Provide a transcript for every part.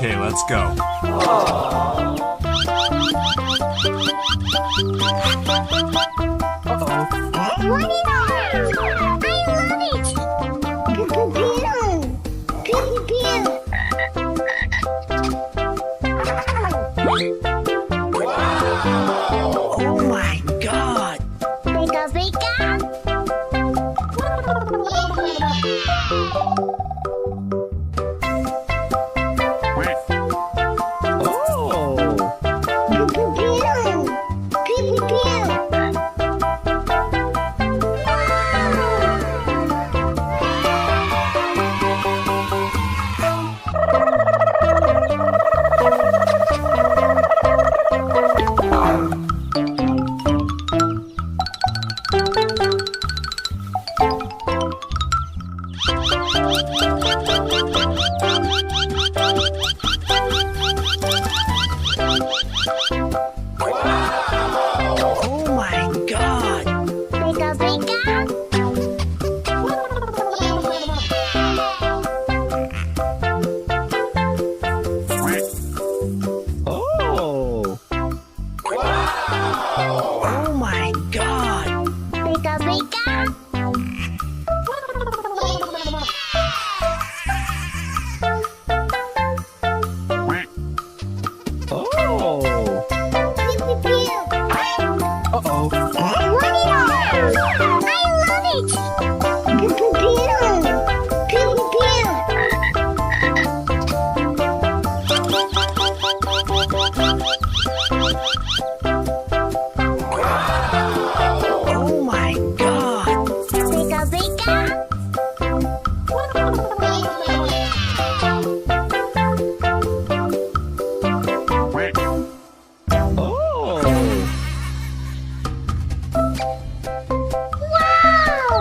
Okay, let's go. Oh my God! Bika bika. Oh! Oh my God! Bika bika. Oh! Pew pew pew. Uh-oh. Warni! I love it. Pew pew pew. Pew pew pew. Oh my God! Bika bika. Oh! Wow!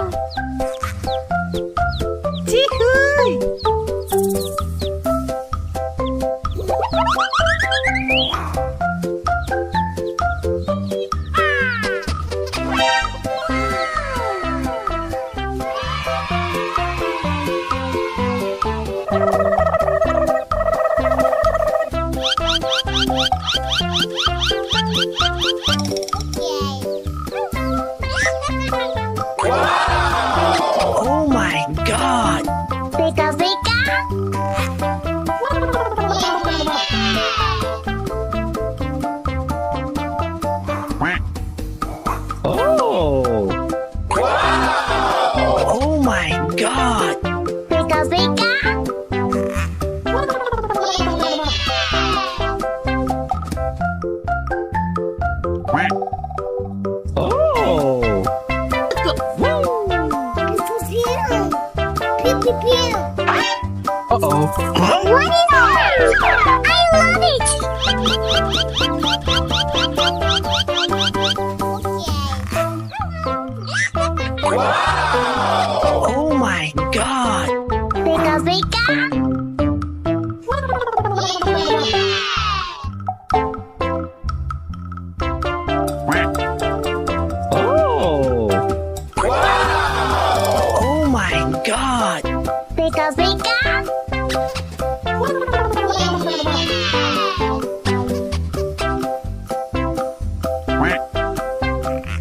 Jihui! Oh my God! Bika bika. Oh! Oh my God! Bika bika. Oh! Pew pew pew. Uh-oh. Warni! I love it. Oh my God! Bika bika. Oh! Oh my God! Bika bika.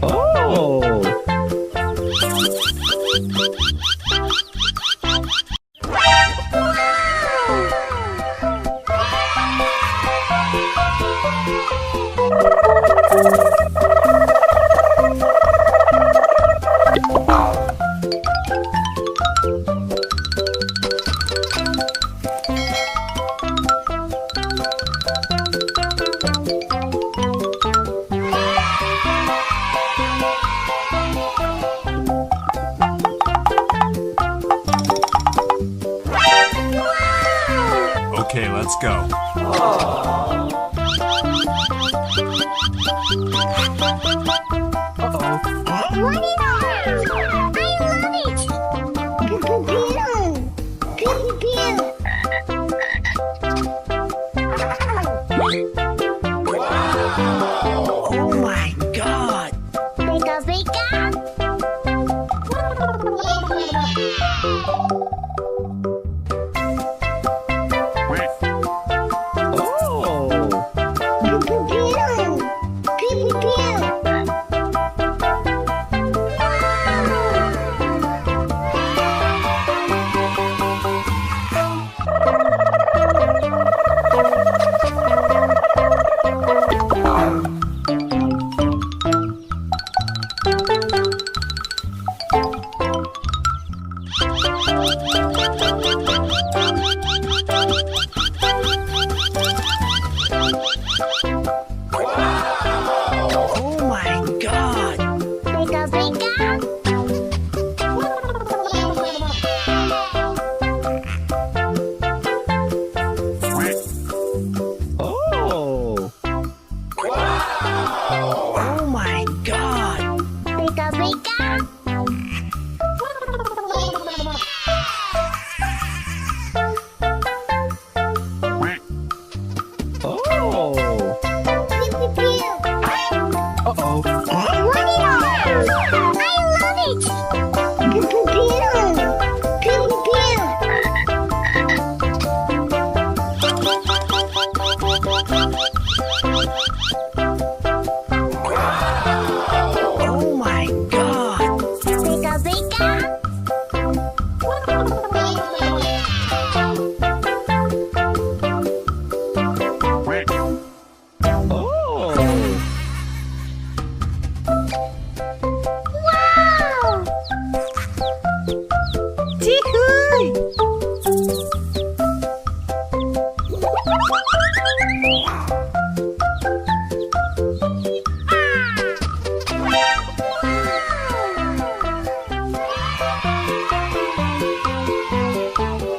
Oh! Okay, let's go. Warni! I love it. Pew pew pew. Pew pew pew. Oh my God! Bika bika. Oh! Pew pew pew. Pew pew pew.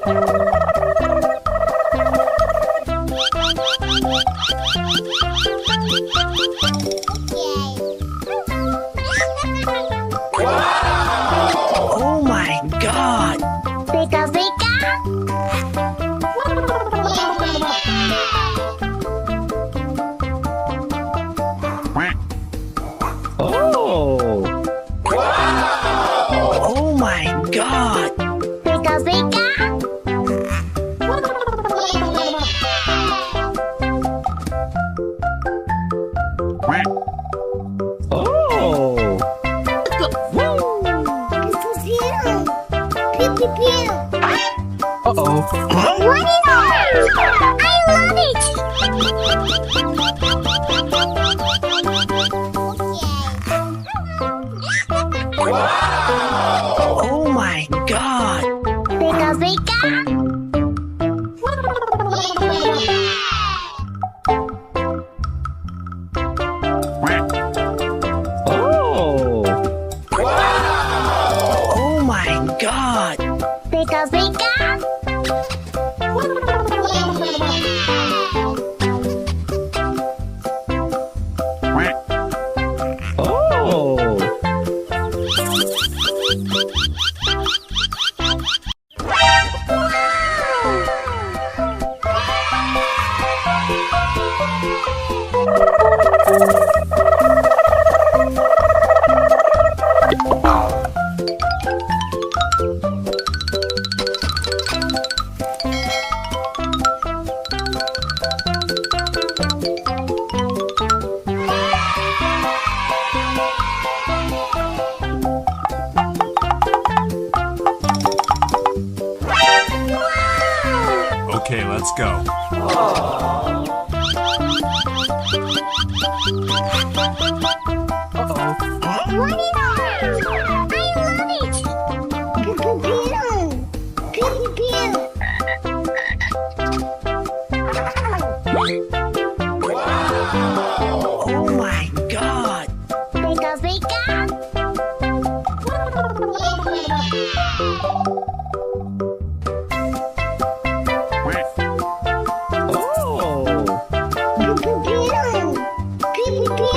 Oh my god! Pika pika. Oh! Oh my god! Pika pika. Oh! Pew pew pew. Uh-oh. Warni! I love it. Oh my god! Pika pika. Oh! Oh my god! Pika pika. Oh! Okay, let's go. Warni! I love it. Pew pew pew. Pew pew pew. Oh my god! Pika pika. Oh! Pew pew pew. Pew pew pew.